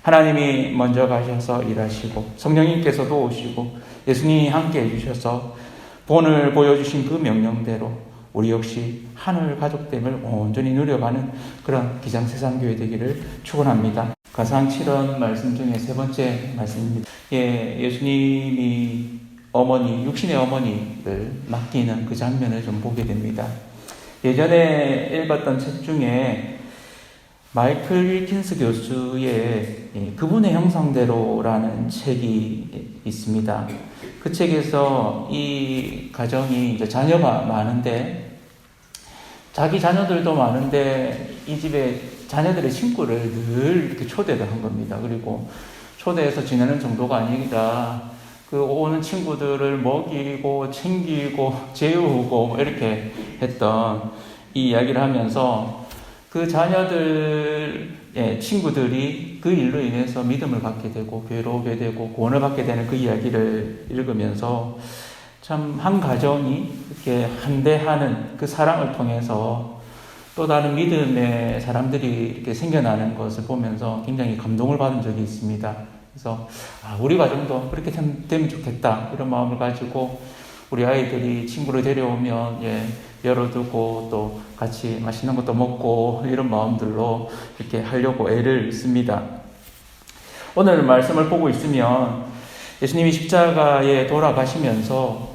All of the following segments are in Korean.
하나님이 먼저 가셔서 일하시고 성령님께서도 오시고 예수님이 함께 해주셔서 본을 보여주신 그 명령대로 우리 역시 하늘 가족됨을 온전히 누려가는 그런 기장세상교회 되기를 축원합니다. 가상 7원 말씀 중에 세 번째 말씀입니다. 예수님이 육신의 어머니를 맡기는 그 장면을 좀 보게 됩니다. 예전에 읽었던 책 중에 마이클 윌킨스 교수의 그분의 형상대로라는 책이 있습니다. 그 책에서 이 가정이 이제 자녀가 많은데 자기 자녀들도 많은데 이 집에 자녀들의 친구를 늘 이렇게 초대를 한 겁니다. 그리고 초대해서 지내는 정도가 아니라 그 오는 친구들을 먹이고 챙기고 재우고 이렇게 했던 이 이야기를 하면서 그 자녀들의 친구들이 그 일로 인해서 믿음을 갖게 되고 괴로우게 되고 구원을 받게 되는 그 이야기를 읽으면서 참 한 가정이 이렇게 한대하는 그 사랑을 통해서 또 다른 믿음의 사람들이 이렇게 생겨나는 것을 보면서 굉장히 감동을 받은 적이 있습니다. 그래서 우리 가정도 그렇게 되면 좋겠다 이런 마음을 가지고 우리 아이들이 친구를 데려오면 열어두고 또 같이 맛있는 것도 먹고 이런 마음들로 이렇게 하려고 애를 씁니다. 오늘 말씀을 보고 있으면 예수님이 십자가에 돌아가시면서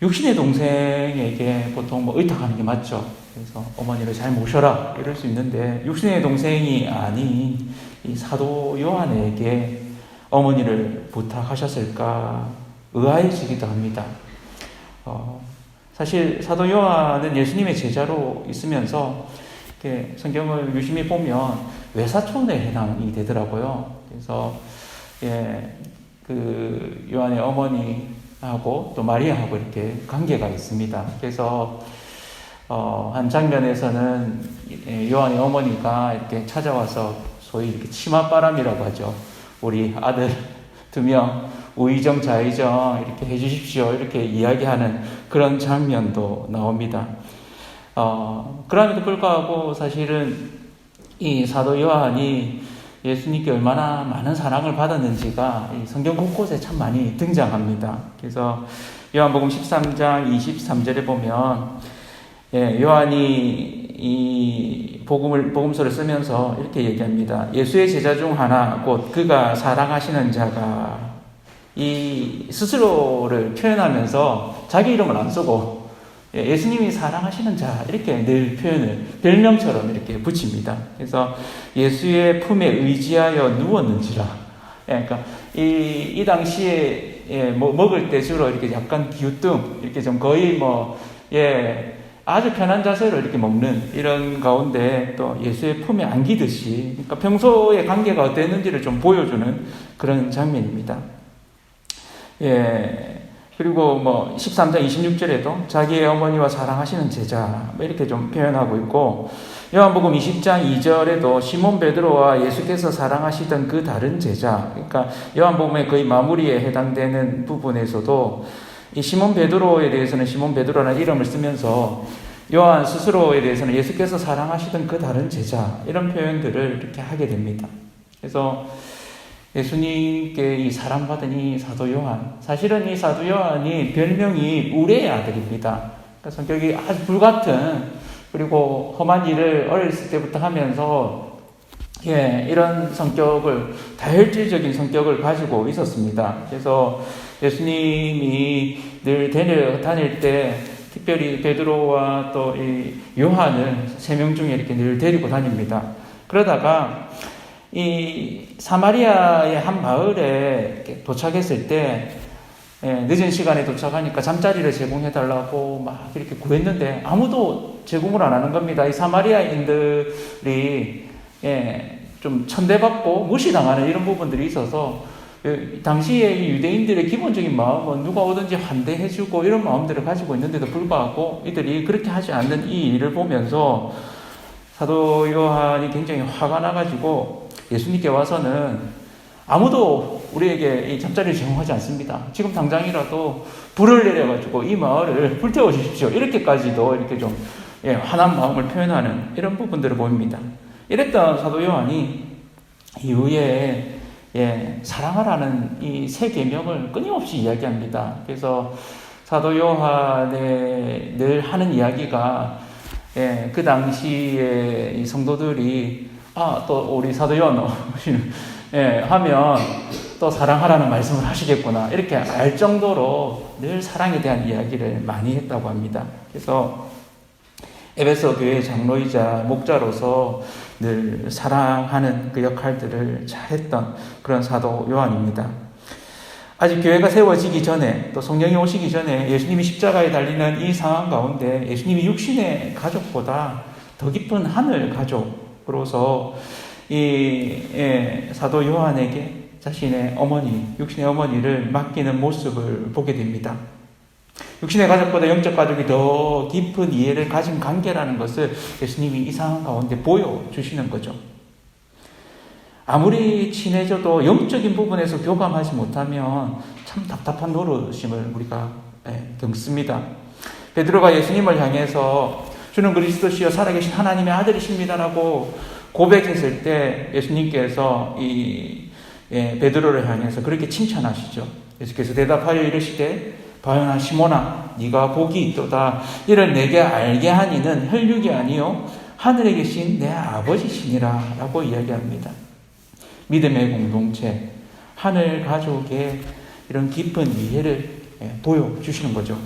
육신의 동생에게 보통 의탁하는 게 맞죠. 그래서 어머니를 잘 모셔라 이럴 수 있는데 육신의 동생이 아닌 이 사도 요한에게 어머니를 부탁하셨을까 의아해지기도 합니다. 사실 사도 요한은 예수님의 제자로 있으면서 이렇게 성경을 유심히 보면 외사촌에 해당이 되더라고요. 그래서 그 요한의 어머니하고 또 마리아하고 이렇게 관계가 있습니다. 그래서 한 장면에서는 요한의 어머니가 이렇게 찾아와서 소위 이렇게 치맛바람이라고 하죠. 우리 아들 2명 우의정 좌의정 이렇게 해주십시오 이렇게 이야기하는 그런 장면도 나옵니다. 그럼에도 불구하고 사실은 이 사도 요한이 예수님께 얼마나 많은 사랑을 받았는지가 이 성경 곳곳에 참 많이 등장합니다. 그래서 요한복음 13장 23절에 보면 요한이 이 복음서를 쓰면서 이렇게 얘기합니다. 예수의 제자 중 하나 곧 그가 사랑하시는 자가 이 스스로를 표현하면서 자기 이름을 안 쓰고 예수님이 사랑하시는 자 이렇게 늘 표현을 별명처럼 이렇게 붙입니다. 그래서 예수의 품에 의지하여 누웠는지라. 그러니까 이 당시에 먹을 때 주로 이렇게 약간 기우뚱 이렇게 좀 거의 아주 편한 자세로 이렇게 먹는 이런 가운데 또 예수의 품에 안기듯이 그러니까 평소의 관계가 어땠는지를 좀 보여주는 그런 장면입니다. 그리고 13장 26절에도 자기의 어머니와 사랑하시는 제자 이렇게 좀 표현하고 있고 요한복음 20장 2절에도 시몬 베드로와 예수께서 사랑하시던 그 다른 제자 그러니까 요한복음의 거의 마무리에 해당되는 부분에서도 이 시몬 베드로에 대해서는 시몬 베드로라는 이름을 쓰면서 요한 스스로에 대해서는 예수께서 사랑하시던 그 다른 제자 이런 표현들을 이렇게 하게 됩니다. 그래서 예수님께 이 사랑받은 이 사도 요한 사실은 이 사도 요한이 별명이 우레의 아들입니다. 그러니까 성격이 아주 불같은 그리고 험한 일을 어렸을 때부터 하면서 이런 성격을 다혈질적인 성격을 가지고 있었습니다. 그래서 예수님이 늘 다닐 때 특별히 베드로와 또 이 요한을 3명 중에 이렇게 늘 데리고 다닙니다. 그러다가 이 사마리아의 한 마을에 도착했을 때 늦은 시간에 도착하니까 잠자리를 제공해달라고 막 이렇게 구했는데 아무도 제공을 안 하는 겁니다. 이 사마리아인들이 좀 천대받고 무시당하는 이런 부분들이 있어서 당시에 유대인들의 기본적인 마음은 누가 오든지 환대해주고 이런 마음들을 가지고 있는데도 불구하고 이들이 그렇게 하지 않는 이 일을 보면서 사도 요한이 굉장히 화가 나가지고 예수님께 와서는 아무도 우리에게 이 잠자리를 제공하지 않습니다. 지금 당장이라도 불을 내려가지고 이 마을을 불태워 주십시오. 이렇게까지도 이렇게 좀 화난 마음을 표현하는 이런 부분들을 보입니다. 이랬던 사도 요한이 이후에 사랑하라는 이 세 계명을 끊임없이 이야기합니다. 그래서 사도 요한에 늘 하는 이야기가 그 당시에 이 성도들이 또 우리 사도 요한 하면 또 사랑하라는 말씀을 하시겠구나 이렇게 알 정도로 늘 사랑에 대한 이야기를 많이 했다고 합니다. 그래서 에베소 교회 장로이자 목자로서 늘 사랑하는 그 역할들을 잘했던 그런 사도 요한입니다. 아직 교회가 세워지기 전에 또 성령이 오시기 전에 예수님이 십자가에 달리는 이 상황 가운데 예수님이 육신의 가족보다 더 깊은 하늘 가족으로서 이 사도 요한에게 자신의 어머니, 육신의 어머니를 맡기는 모습을 보게 됩니다. 육신의 가족보다 영적 가족이 더 깊은 이해를 가진 관계라는 것을 예수님이 이 상황 가운데 보여주시는 거죠. 아무리 친해져도 영적인 부분에서 교감하지 못하면 참 답답한 노릇임을 우리가 겪습니다. 베드로가 예수님을 향해서 주는 그리스도시여 살아계신 하나님의 아들이십니다라고 고백했을 때 예수님께서 베드로를 향해서 그렇게 칭찬하시죠. 예수께서 대답하여 이르시되 바요나 시몬아 네가 복이 있도다. 이를 내게 알게 한 이는 혈육이 아니요 하늘에 계신 내 아버지시니라 라고 이야기합니다. 믿음의 공동체, 하늘 가족의 이런 깊은 이해를 보여주시는 거죠.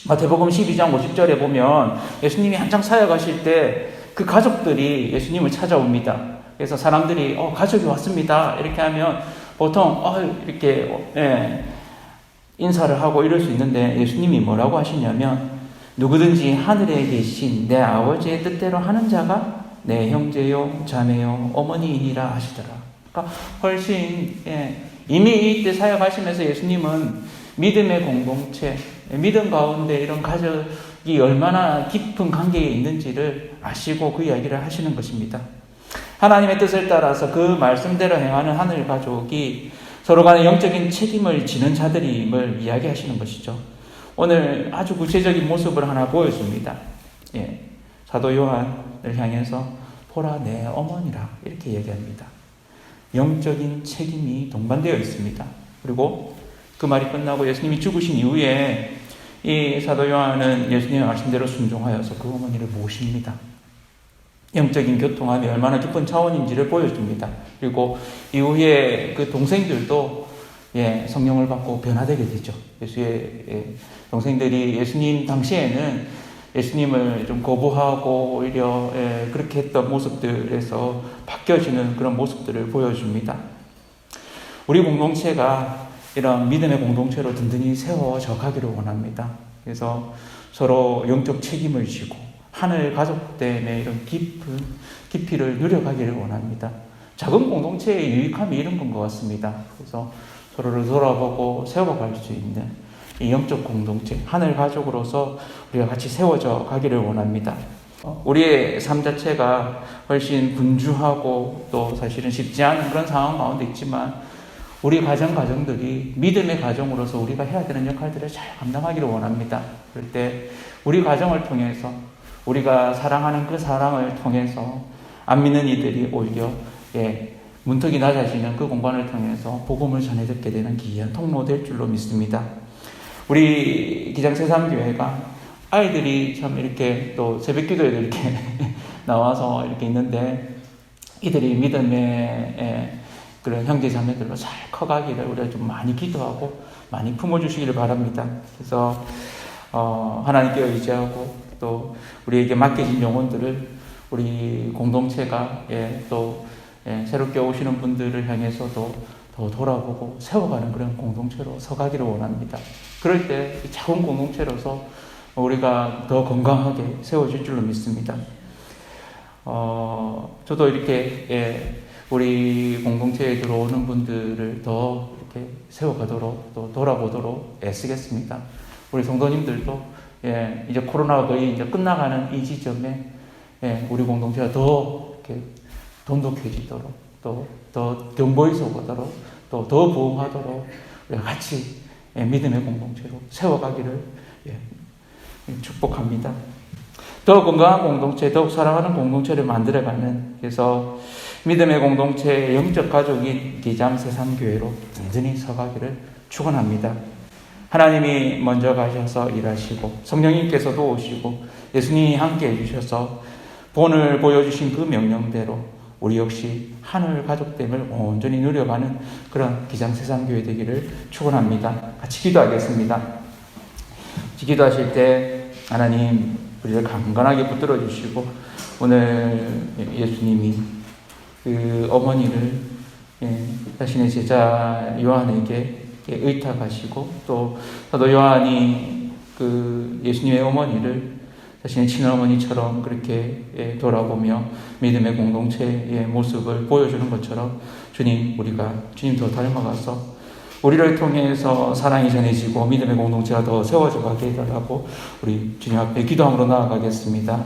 마태복음 12장 50절에 보면 예수님이 한창 사역하실 때 그 가족들이 예수님을 찾아옵니다. 그래서 사람들이 가족이 왔습니다 이렇게 하면 보통 이렇게 인사를 하고 이럴 수 있는데 예수님이 뭐라고 하시냐면 누구든지 하늘에 계신 내 아버지의 뜻대로 하는 자가 내 형제요 자매요 어머니이니라 하시더라. 그러니까 훨씬 이미 이때 사역하시면서 예수님은 믿음의 공동체, 믿음 가운데 이런 가족이 얼마나 깊은 관계에 있는지를 아시고 그 이야기를 하시는 것입니다. 하나님의 뜻을 따라서 그 말씀대로 행하는 하늘 가족이 서로 간에 영적인 책임을 지는 자들임을 이야기하시는 것이죠. 오늘 아주 구체적인 모습을 하나 보여줍니다. 사도 요한을 향해서 보라 내 어머니라 이렇게 얘기합니다. 영적인 책임이 동반되어 있습니다. 그리고 그 말이 끝나고 예수님이 죽으신 이후에 이 사도 요한은 예수님의 말씀대로 순종하여서 그 어머니를 모십니다. 영적인 교통함이 얼마나 깊은 차원인지를 보여줍니다. 그리고 이후에 그 동생들도 성령을 받고 변화되게 되죠. 예수의 동생들이 예수님 당시에는 예수님을 좀 거부하고 오히려 그렇게 했던 모습들에서 바뀌어지는 그런 모습들을 보여줍니다. 우리 공동체가 이런 믿음의 공동체로 든든히 세워져 가기를 원합니다. 그래서 서로 영적 책임을 지고 하늘 가족됨의 이런 깊이를 누려가기를 원합니다. 작은 공동체의 유익함이 이런 건 것 같습니다. 그래서 서로를 돌아보고 세워갈 수 있는 이 영적 공동체, 하늘 가족으로서 우리가 같이 세워져 가기를 원합니다. 우리의 삶 자체가 훨씬 분주하고 또 사실은 쉽지 않은 그런 상황 가운데 있지만 우리 가정들이 믿음의 가정으로서 우리가 해야 되는 역할들을 잘 감당하기를 원합니다. 그럴 때 우리 가정을 통해서 우리가 사랑하는 그 사랑을 통해서 안 믿는 이들이 오히려 문턱이 낮아지는 그 공간을 통해서 복음을 전해 듣게 되는 귀한 통로될 줄로 믿습니다. 우리 기장 새삼교회가 아이들이 참 이렇게 또 새벽 기도에도 이렇게 나와서 이렇게 있는데 이들이 믿음의 그런 형제 자매들로 잘 커가기를 우리가 좀 많이 기도하고 많이 품어주시기를 바랍니다. 그래서 하나님께 의지하고 또 우리에게 맡겨진 영혼들을 우리 공동체가 또 새롭게 오시는 분들을 향해서도 더 돌아보고 세워가는 그런 공동체로 서가기를 원합니다. 그럴 때 작은 공동체로서 우리가 더 건강하게 세워질 줄로 믿습니다. 저도 이렇게 우리 공동체에 들어오는 분들을 더 이렇게 세워가도록 또 돌아보도록 애쓰겠습니다. 우리 성도님들도 이제 코로나가 거의 이제 끝나가는 이 지점에 우리 공동체가 더 이렇게 돈독해지도록 또 더 견고히 서고도록 또 더 부흥하도록 우리가 같이 믿음의 공동체로 세워가기를 축복합니다. 더 건강한 공동체, 더욱 사랑하는 공동체를 만들어가는, 그래서 믿음의 공동체, 영적 가족인 기장세상교회로 여전히 서가기를 축원합니다. 하나님이 먼저 가셔서 일하시고 성령님께서도 오시고 예수님이 함께 해주셔서 본을 보여주신 그 명령대로 우리 역시 하늘 가족됨을 온전히 누려가는 그런 기장세상교회 되기를 축원합니다. 같이 기도하겠습니다. 기도하실 때 하나님 우리를 강건하게 붙들어 주시고 오늘 예수님이 그 어머니를 자신의 제자 요한에게 의탁하시고 또 사도 요한이 그 예수님의 어머니를 자신의 친어머니처럼 그렇게 돌아보며 믿음의 공동체의 모습을 보여주는 것처럼 주님, 우리가 주님 더 닮아가서 우리를 통해서 사랑이 전해지고 믿음의 공동체가 더 세워져 가게 해달라고 우리 주님 앞에 기도함으로 나아가겠습니다.